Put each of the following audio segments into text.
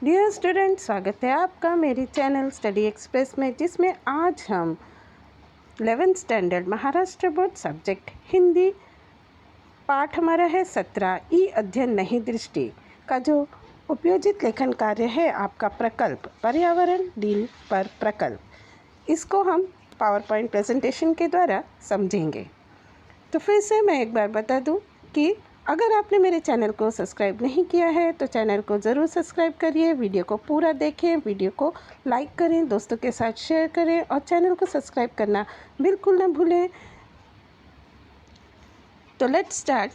Dear student, स्वागत है आपका मेरे चैनल स्टडी एक्सप्रेस में, जिसमें आज हम 11th standard Maharashtra board subject Hindi पाठ हमारा है 17 ई अध्ययन नहीं दृष्टि का जो उपयोजित लेखन कार्य है आपका प्रकल्प पर्यावरण दिन पर प्रकल्प। इसको हम पावर पॉइंट प्रेजेंटेशन के द्वारा समझेंगे। तो फिर से मैं एक बार बता दूं कि अगर आपने मेरे चैनल को सब्सक्राइब नहीं किया है तो चैनल को ज़रूर सब्सक्राइब करिए, वीडियो को पूरा देखें, वीडियो को लाइक करें, दोस्तों के साथ शेयर करें और चैनल को सब्सक्राइब करना बिल्कुल ना भूलें। तो लेट्स स्टार्ट।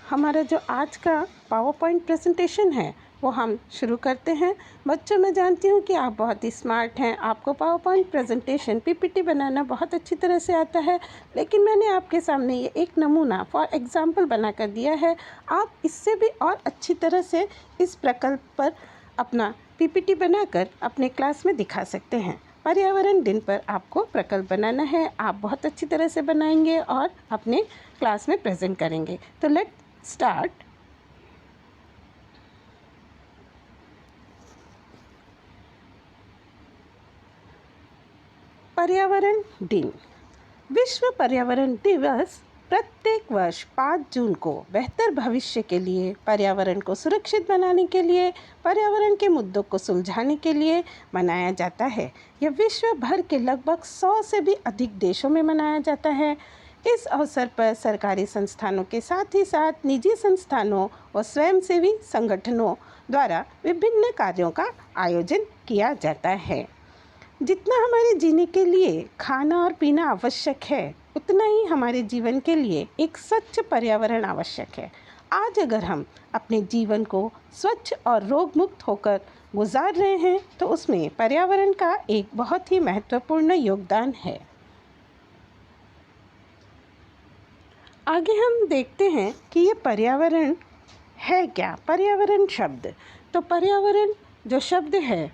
हमारा जो आज का पावर पॉइंट प्रेजेंटेशन है वो हम शुरू करते हैं। बच्चों, मैं जानती हूँ कि आप बहुत ही स्मार्ट हैं, आपको पावर पॉइंट प्रेजेंटेशन पीपीटी बनाना बहुत अच्छी तरह से आता है, लेकिन मैंने आपके सामने ये एक नमूना फॉर एग्जांपल बनाकर दिया है। आप इससे भी और अच्छी तरह से इस प्रकल्प पर अपना पीपीटी बनाकर अपने क्लास में दिखा सकते हैं। पर्यावरण दिन पर आपको प्रकल्प बनाना है, आप बहुत अच्छी तरह से बनाएंगे और अपने क्लास में प्रेजेंट करेंगे। तो लेट्स स्टार्ट। पर्यावरण दिन। विश्व पर्यावरण दिवस प्रत्येक वर्ष 5 जून को बेहतर भविष्य के लिए, पर्यावरण को सुरक्षित बनाने के लिए, पर्यावरण के मुद्दों को सुलझाने के लिए मनाया जाता है। यह विश्व भर के लगभग 100 से भी अधिक देशों में मनाया जाता है। इस अवसर पर सरकारी संस्थानों के साथ ही साथ निजी संस्थानों व स्वयंसेवी संगठनों द्वारा विभिन्न कार्यों का आयोजन किया जाता है। जितना हमारे जीने के लिए खाना और पीना आवश्यक है, उतना ही हमारे जीवन के लिए एक स्वच्छ पर्यावरण आवश्यक है। आज अगर हम अपने जीवन को स्वच्छ और रोग मुक्त होकर गुजार रहे हैं तो उसमें पर्यावरण का एक बहुत ही महत्वपूर्ण योगदान है। आगे हम देखते हैं कि ये पर्यावरण है क्या। पर्यावरण शब्द, तो पर्यावरण जो शब्द है,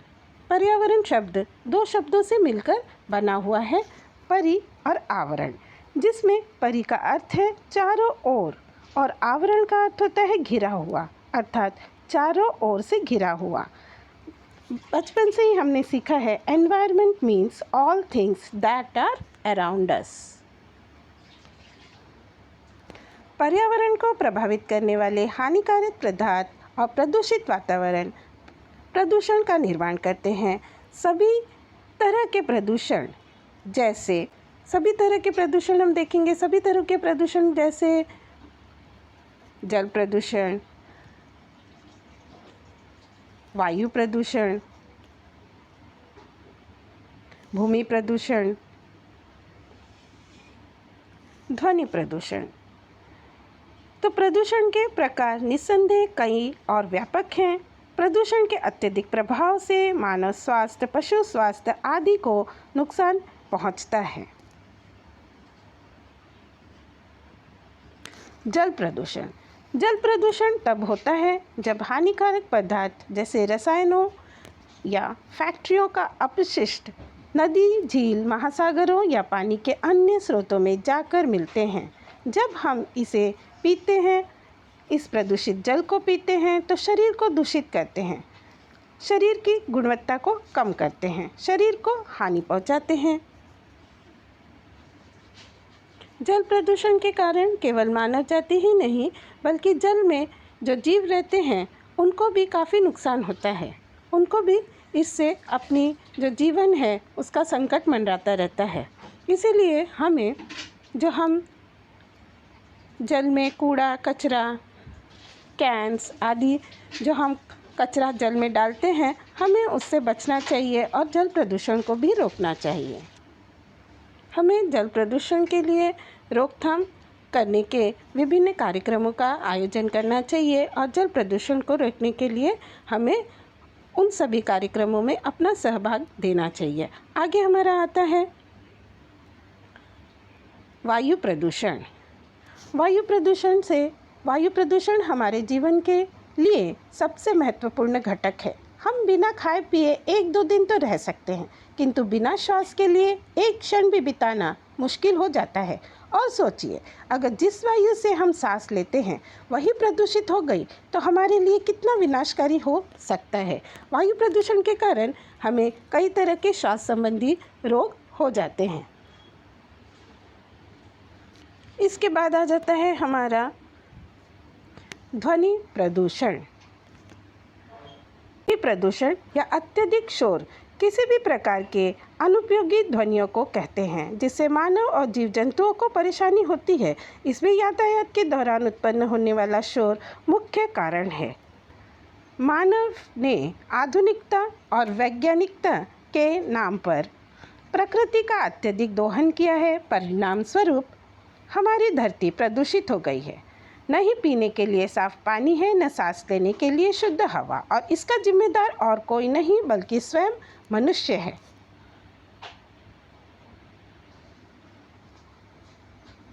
पर्यावरण शब्द 2 शब्दों से मिलकर बना हुआ है, परि और आवरण, जिसमें परि का अर्थ है चारों ओर और आवरण का अर्थ होता है घिरा हुआ, अर्थात चारों ओर से घिरा हुआ। बचपन से ही हमने सीखा है environment means all things that are around us. पर्यावरण को प्रभावित करने वाले हानिकारक पदार्थ और प्रदूषित वातावरण प्रदूषण का निर्माण करते हैं। सभी तरह के प्रदूषण हम देखेंगे। सभी तरह के प्रदूषण जैसे जल प्रदूषण, वायु प्रदूषण, भूमि प्रदूषण, ध्वनि प्रदूषण। तो प्रदूषण के प्रकार निस्संदेह कई और व्यापक हैं। प्रदूषण के अत्यधिक प्रभाव से मानव स्वास्थ्य, पशु स्वास्थ्य आदि को नुकसान पहुंचता है। जल प्रदूषण। जल प्रदूषण तब होता है जब हानिकारक पदार्थ जैसे रसायनों या फैक्ट्रियों का अपशिष्ट नदी, झील, महासागरों या पानी के अन्य स्रोतों में जाकर मिलते हैं। जब हम इसे पीते हैं, इस प्रदूषित जल को पीते हैं तो शरीर को दूषित करते हैं, शरीर की गुणवत्ता को कम करते हैं, शरीर को हानि पहुंचाते हैं। जल प्रदूषण के कारण केवल मानव जाति ही नहीं बल्कि जल में जो जीव रहते हैं उनको भी काफ़ी नुकसान होता है। उनको भी इससे अपनी जो जीवन है उसका संकट मंडराता रहता है। इसीलिए हम जल में कूड़ा कचरा, कैंस आदि जो हम कचरा जल में डालते हैं, हमें उससे बचना चाहिए और जल प्रदूषण को भी रोकना चाहिए। हमें जल प्रदूषण के लिए रोकथाम करने के विभिन्न कार्यक्रमों का आयोजन करना चाहिए और जल प्रदूषण को रोकने के लिए हमें उन सभी कार्यक्रमों में अपना सहभाग देना चाहिए। आगे हमारा आता है वायु प्रदूषण। वायु प्रदूषण हमारे जीवन के लिए सबसे महत्वपूर्ण घटक है। हम बिना खाए पिए 1-2 दिन तो रह सकते हैं, किंतु बिना श्वास के लिए एक क्षण भी बिताना मुश्किल हो जाता है और सोचिए, अगर जिस वायु से हम सांस लेते हैं वही प्रदूषित हो गई तो हमारे लिए कितना विनाशकारी हो सकता है। वायु प्रदूषण के कारण हमें कई तरह के श्वास संबंधी रोग हो जाते हैं। इसके बाद आ जाता है हमारा ध्वनि प्रदूषण। ध्वनि प्रदूषण या अत्यधिक शोर किसी भी प्रकार के अनुपयोगी ध्वनियों को कहते हैं जिससे मानव और जीव जंतुओं को परेशानी होती है। इसमें यातायात के दौरान उत्पन्न होने वाला शोर मुख्य कारण है। मानव ने आधुनिकता और वैज्ञानिकता के नाम पर प्रकृति का अत्यधिक दोहन किया है। परिणाम स्वरूप हमारी धरती प्रदूषित हो गई है। न ही पीने के लिए साफ पानी है, न सांस लेने के लिए शुद्ध हवा, और इसका जिम्मेदार और कोई नहीं बल्कि स्वयं मनुष्य है।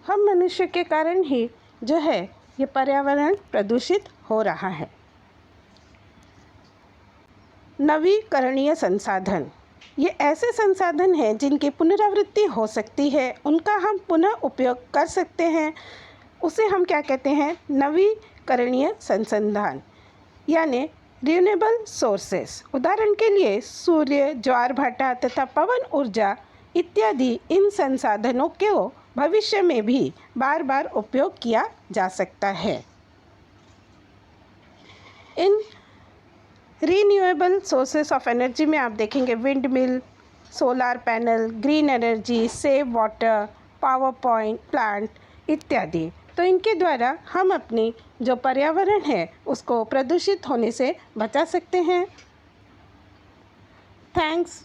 हम मनुष्य के कारण ही जो है ये पर्यावरण प्रदूषित हो रहा है। नवीकरणीय संसाधन, ये ऐसे संसाधन हैं जिनकी पुनरावृत्ति हो सकती है, उनका हम पुनः उपयोग कर सकते हैं। उसे हम क्या कहते हैं? नवीकरणीय संसाधन यानी रिन्यूएबल सोर्सेस। उदाहरण के लिए सूर्य, ज्वार भाटा तथा पवन ऊर्जा इत्यादि इन संसाधनों को भविष्य में भी बार बार उपयोग किया जा सकता है। In renewable sources of energy में आप देखेंगे wind mill, solar panel, green energy, save water, power point plant इत्यादि। तो इनके द्वारा हम अपनी जो पर्यावरण है उसको प्रदूषित होने से बचा सकते हैं। Thanks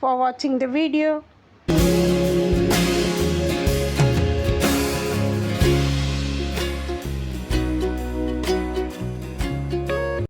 for watching the video.